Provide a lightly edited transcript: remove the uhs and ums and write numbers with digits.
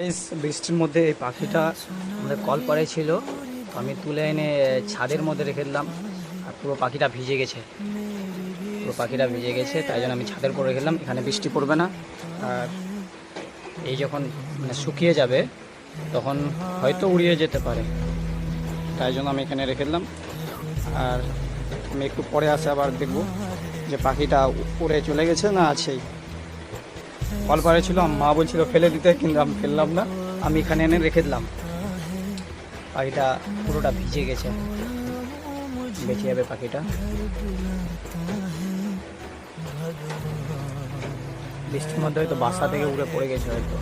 এই বৃষ্টির মধ্যে এই পাখিটা আমাদের কলপাড়ে ছিল, তো আমি তুলে এনে ছাদের মধ্যে রেখে দিলাম। আর পুরো পাখিটা ভিজে গেছে, তাই জন্য আমি ছাদের উপর রেখে দিলাম। এখানে বৃষ্টি পড়বে না, আর এই যখন মানে শুকিয়ে যাবে তখন হয়তো উড়িয়ে যেতে পারে, তাই জন্য আমি এখানে রেখে দিলাম। আর আমি একটু পরে আসে আবার দেখব যে পাখিটা উড়ে চলে গেছে না আছেই। কলপাড়ে ছিল, মা বলছিল ফেলে দিতে, কিন্তু আমি ফেললাম না, আমি এখানে এনে রেখে দিলাম। পাখিটা পুরোটা ভিজে গেছে, বেঁচে যাবে পাখিটা। বৃষ্টির মধ্যে হয়তো বাসা থেকে উড়ে পড়ে গেছে হয়তো।